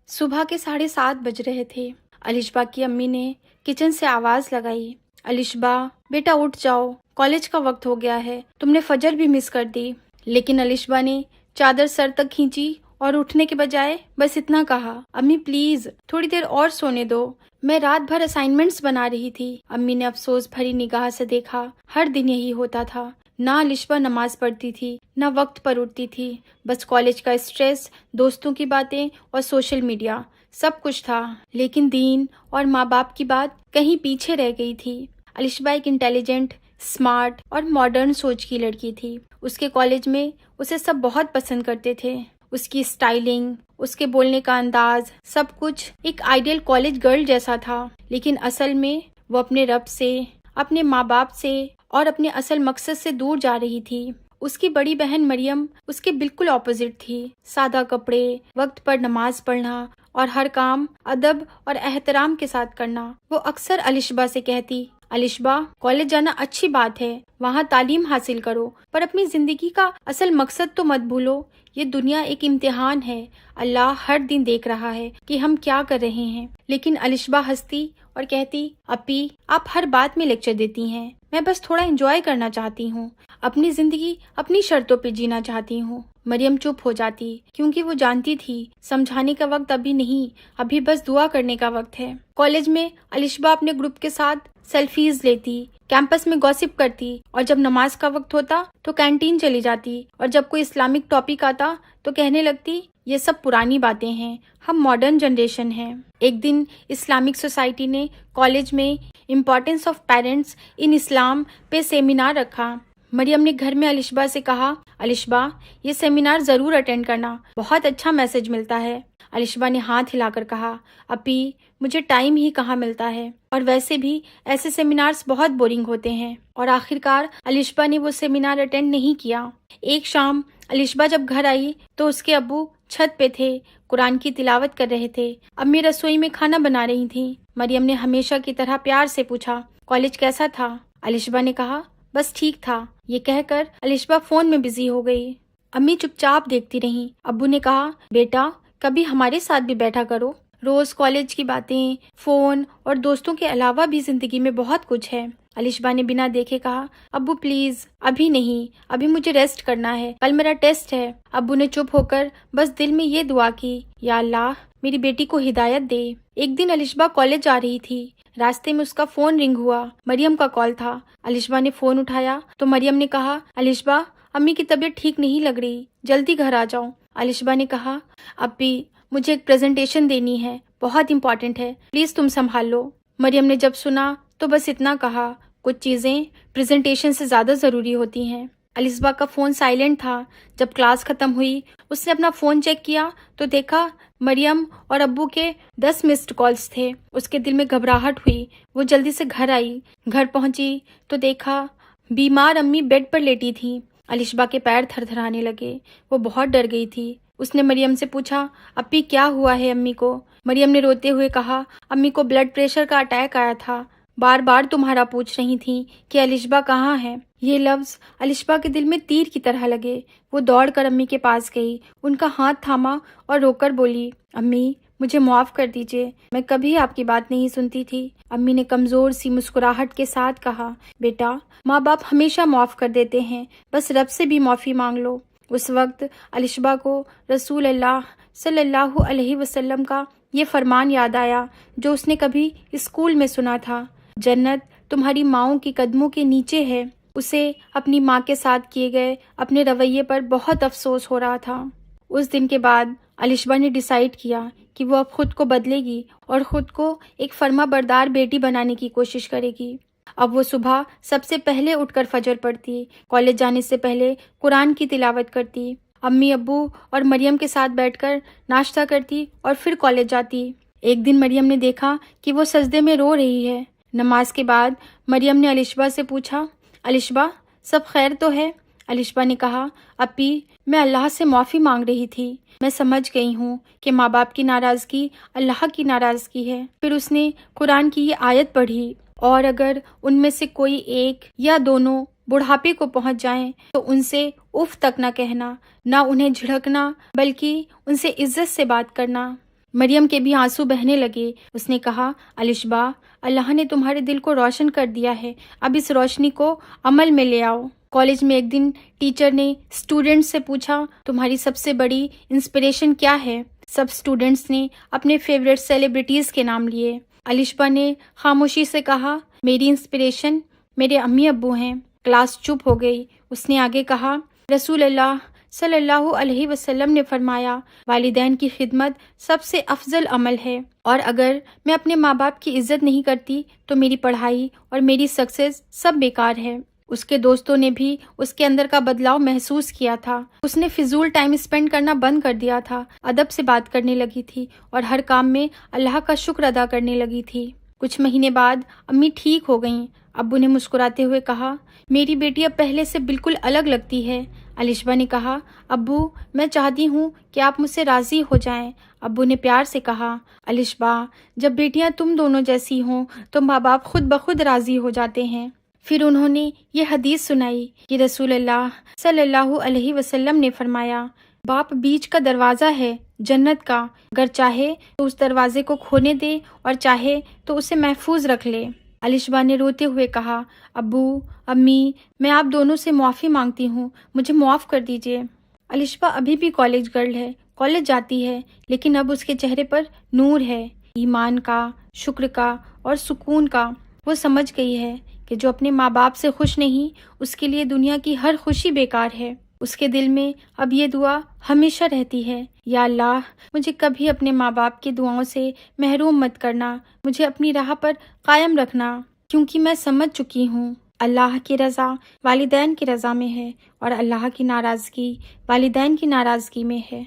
صبح کے 7:30 بج رہے تھے۔ الشبا کی امی نے کچن سے آواز لگائی، الشبا بیٹا اٹھ جاؤ، کالج کا وقت ہو گیا ہے، تم نے فجر بھی مس کر دی۔ لیکن الشبا نے چادر سر تک کھینچی اور اٹھنے کے بجائے بس اتنا کہا، امی پلیز تھوڑی دیر اور سونے دو، میں رات بھر اسائنمنٹس بنا رہی تھی۔ امی نے افسوس بھری نگاہ سے دیکھا، ہر دن یہی ہوتا تھا، نہ الشبا نماز پڑھتی تھی نہ وقت پر اٹھتی تھی، بس کالج کا اسٹریس، دوستوں کی باتیں اور سوشل میڈیا، سب کچھ تھا، لیکن دین اور ماں باپ کی بات کہیں پیچھے رہ گئی تھی۔ الشبا ایک انٹیلیجنٹ، اسمارٹ اور ماڈرن سوچ کی لڑکی تھی۔ اس کے کالج میں اسے سب بہت پسند کرتے تھے۔ اس کی اسٹائلنگ، اس کے بولنے کا انداز، سب کچھ ایک آئیڈیل کالج گرل جیسا تھا، لیکن اصل میں وہ اپنے رب سے، اپنے ماں باپ سے اور اپنے اصل مقصد سے دور جا رہی تھی۔ اس کی بڑی بہن مریم اس کے بالکل اپوزٹ تھی، سادہ کپڑے، وقت پر نماز پڑھنا اور ہر کام ادب اور احترام کے ساتھ کرنا۔ وہ اکثر الشبا سے کہتی، الشبا کالج جانا اچھی بات ہے، وہاں تعلیم حاصل کرو، پر اپنی زندگی کا اصل مقصد تو مت بھولو، یہ دنیا ایک امتحان ہے، اللہ ہر دن دیکھ رہا ہے کہ ہم کیا کر رہے ہیں۔ لیکن الشبا ہنستی اور کہتی، اپی آپ ہر بات میں لیکچر دیتی ہیں، میں بس تھوڑا انجوائے کرنا چاہتی ہوں، اپنی زندگی اپنی شرطوں پہ جینا چاہتی ہوں۔ مریم چپ ہو جاتی کیونکہ وہ جانتی تھی سمجھانے کا وقت ابھی نہیں، ابھی بس دعا کرنے کا وقت ہے۔ کالج میں الشبا اپنے گروپ کے ساتھ سیلفیز لیتی، کیمپس میں گوسپ کرتی، اور جب نماز کا وقت ہوتا تو کینٹین چلی جاتی، اور جب کوئی اسلامک ٹاپک آتا تو کہنے لگتی، یہ سب پرانی باتیں ہیں، ہم ماڈرن جنریشن ہیں۔ ایک دن اسلامک سوسائٹی نے کالج میں امپورٹنس آف پیرنٹس ان اسلام پہ سیمینار رکھا۔ مریم نے گھر میں الشبا سے کہا، الشبا یہ سیمینار ضرور اٹینڈ کرنا، بہت اچھا میسج ملتا ہے۔ الشبا نے ہاتھ ہلا کر کہا، اپی مجھے ٹائم ہی کہاں ملتا ہے، اور ویسے بھی ایسے سیمینارز بہت بورنگ ہوتے ہیں۔ اور آخرکار الشبا نے وہ سیمینار اٹینڈ نہیں کیا۔ ایک شام الشبا جب گھر آئی تو اس کے ابو چھت پہ تھے، قرآن کی تلاوت کر رہے تھے، امی رسوئی میں کھانا بنا رہی تھیں۔ مریم نے ہمیشہ کی طرح پیار سے پوچھا، کالج کیسا تھا؟ الشبا نے کہا، بس ٹھیک تھا۔ یہ کہہ کر الشبا فون میں بزی ہو گئی۔ امی چپ چاپ دیکھتی رہیں۔ ابو نے کہا، بیٹا کبھی ہمارے ساتھ بھی بیٹھا کرو، روز کالج کی باتیں، فون اور دوستوں کے علاوہ بھی زندگی میں بہت کچھ ہے۔ الشبا نے بنا دیکھے کہا، ابو پلیز ابھی نہیں، ابھی مجھے ریسٹ کرنا ہے، کل میرا ٹیسٹ ہے۔ ابو نے چپ ہو کر بس دل میں یہ دعا کی، یا اللہ میری بیٹی کو ہدایت دے۔ ایک دن الشبا کالج جا رہی تھی، راستے میں اس کا فون رنگ ہوا، مریم کا کال تھا۔ الشبا نے فون اٹھایا تو مریم نے کہا، الشبا امی کی طبیعت ٹھیک نہیں لگ رہی، جلدی گھر آ جاؤ۔ الشبا نے کہا، ابی مجھے ایک پریزنٹیشن دینی ہے، بہت امپورٹنٹ ہے، پلیز تم سنبھال لو۔ مریم نے جب سنا تو بس اتنا کہا، کچھ چیزیں پریزنٹیشن سے زیادہ ضروری ہوتی ہیں۔ الشبا کا فون سائلنٹ تھا۔ جب کلاس ختم ہوئی اس نے اپنا فون چیک کیا تو دیکھا مریم اور ابو کے 10 مسڈ کالز تھے۔ اس کے دل میں گھبراہٹ ہوئی، وہ جلدی سے گھر آئی۔ گھر پہنچی تو دیکھا بیمار امی بیڈ پر لیٹی تھیں۔ الشبا کے پیر تھر تھرانے لگے، وہ بہت ڈر گئی تھی۔ اس نے مریم سے پوچھا، اپی کیا ہوا ہے امی کو؟ مریم نے روتے ہوئے کہا، امی کو بلڈ پریشر کا اٹیک آیا تھا، بار بار تمہارا پوچھ رہی تھیں کہ الشبا کہاں ہے۔ یہ لفظ الشبا کے دل میں تیر کی طرح لگے۔ وہ دوڑ کر امی کے پاس گئی، ان کا ہاتھ تھاما اور رو کر بولی، امی مجھے معاف کر دیجئے، میں کبھی آپ کی بات نہیں سنتی تھی۔ امی نے کمزور سی مسکراہٹ کے ساتھ کہا، بیٹا ماں باپ ہمیشہ معاف کر دیتے ہیں، بس رب سے بھی معافی مانگ لو۔ اس وقت الشبا کو رسول اللہ صلی اللہ علیہ وسلم کا یہ فرمان یاد آیا جو اس نے کبھی اسکول میں سنا تھا، جنت تمہاری ماؤں کے قدموں کے نیچے ہے۔ اسے اپنی ماں کے ساتھ کیے گئے اپنے رویے پر بہت افسوس ہو رہا تھا۔ اس دن کے بعد الشبا نے ڈیسائیڈ کیا کہ وہ اب خود کو بدلے گی اور خود کو ایک فرما بردار بیٹی بنانے کی کوشش کرے گی۔ اب وہ صبح سب سے پہلے اٹھ کر فجر پڑھتی، کالج جانے سے پہلے قرآن کی تلاوت کرتی، امی ابو اور مریم کے ساتھ بیٹھ کر ناشتہ کرتی اور پھر کالج جاتی۔ ایک دن مریم نے دیکھا کہ وہ سجدے میں رو رہی ہے۔ نماز کے بعد مریم نے الشبا سے پوچھا، الشبا سب خیر تو ہے؟ الشبا نے کہا، اپی میں اللہ سے معافی مانگ رہی تھی، میں سمجھ گئی ہوں کہ ماں باپ کی ناراضگی اللہ کی ناراضگی ہے۔ پھر اس نے قرآن کی یہ آیت پڑھی، اور اگر ان میں سے کوئی ایک یا دونوں بڑھاپے کو پہنچ جائیں تو ان سے اف تک نہ کہنا، نہ انہیں جھڑکنا بلکہ ان سے عزت سے بات کرنا۔ مریم کے بھی آنسو بہنے لگے۔ اس نے کہا، الشبا، اللہ نے تمہارے دل کو روشن کر دیا ہے، اب اس روشنی کو عمل میں لے آؤ۔ کالج میں ایک دن ٹیچر نے اسٹوڈنٹس سے پوچھا، تمہاری سب سے بڑی انسپریشن کیا ہے؟ سب اسٹوڈنٹس نے اپنے فیوریٹ سیلیبریٹیز کے نام لیے۔ الشبا نے خاموشی سے کہا، میری انسپریشن میرے امی ابو ہیں۔ کلاس چپ ہو گئی۔ اس نے آگے کہا، رسول اللہ صلی اللہ علیہ وسلم نے فرمایا، والدین کی خدمت سب سے افضل عمل ہے، اور اگر میں اپنے ماں باپ کی عزت نہیں کرتی تو میری پڑھائی اور میری سکسیس سب بیکار ہے۔ اس کے دوستوں نے بھی اس کے اندر کا بدلاؤ محسوس کیا تھا۔ اس نے فضول ٹائم اسپینڈ کرنا بند کر دیا تھا، ادب سے بات کرنے لگی تھی اور ہر کام میں اللہ کا شکر ادا کرنے لگی تھی۔ کچھ مہینے بعد امی ٹھیک ہو گئیں۔ ابو نے مسکراتے ہوئے کہا، میری بیٹی اب پہلے سے بالکل الگ لگتی ہے۔ الشبا نے کہا، ابو میں چاہتی ہوں کہ آپ مجھ سے راضی ہو جائیں۔ ابو نے پیار سے کہا، الشبا جب بیٹیاں تم دونوں جیسی ہوں تو ماں باپ خود بخود راضی ہو جاتے ہیں۔ پھر انہوں نے یہ حدیث سنائی کہ رسول اللہ صلی اللہ علیہ وسلم نے فرمایا، باپ بیچ کا دروازہ ہے جنت کا، اگر چاہے تو اس دروازے کو کھونے دے اور چاہے تو اسے محفوظ رکھ لے۔ الشبا نے روتے ہوئے کہا، ابو امی میں آپ دونوں سے معافی مانگتی ہوں، مجھے معاف کر دیجیے۔ الشبا ابھی بھی کالج گرل ہے، کالج جاتی ہے، لیکن اب اس کے چہرے پر نور ہے، ایمان کا، شکر کا اور سکون کا۔ وہ سمجھ گئی ہے کہ جو اپنے ماں باپ سے خوش نہیں، اس کے لیے دنیا کی ہر خوشی بیکار ہے۔ اس کے دل میں اب یہ دعا ہمیشہ رہتی ہے، یا اللہ مجھے کبھی اپنے ماں باپ کی دعاؤں سے محروم مت کرنا، مجھے اپنی راہ پر قائم رکھنا، کیونکہ میں سمجھ چکی ہوں اللہ کی رضا والدین کی رضا میں ہے اور اللہ کی ناراضگی والدین کی ناراضگی میں ہے۔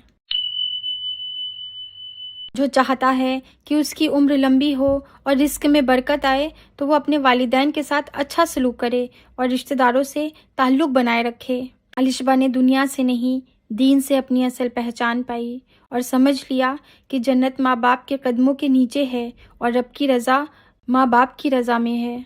جو چاہتا ہے کہ اس کی عمر لمبی ہو اور رزق میں برکت آئے تو وہ اپنے والدین کے ساتھ اچھا سلوک کرے اور رشتہ داروں سے تعلق بنائے رکھے۔ الشبا نے دنیا سے نہیں، دین سے اپنی اصل پہچان پائی اور سمجھ لیا کہ جنت ماں باپ کے قدموں کے نیچے ہے اور رب کی رضا ماں باپ کی رضا میں ہے۔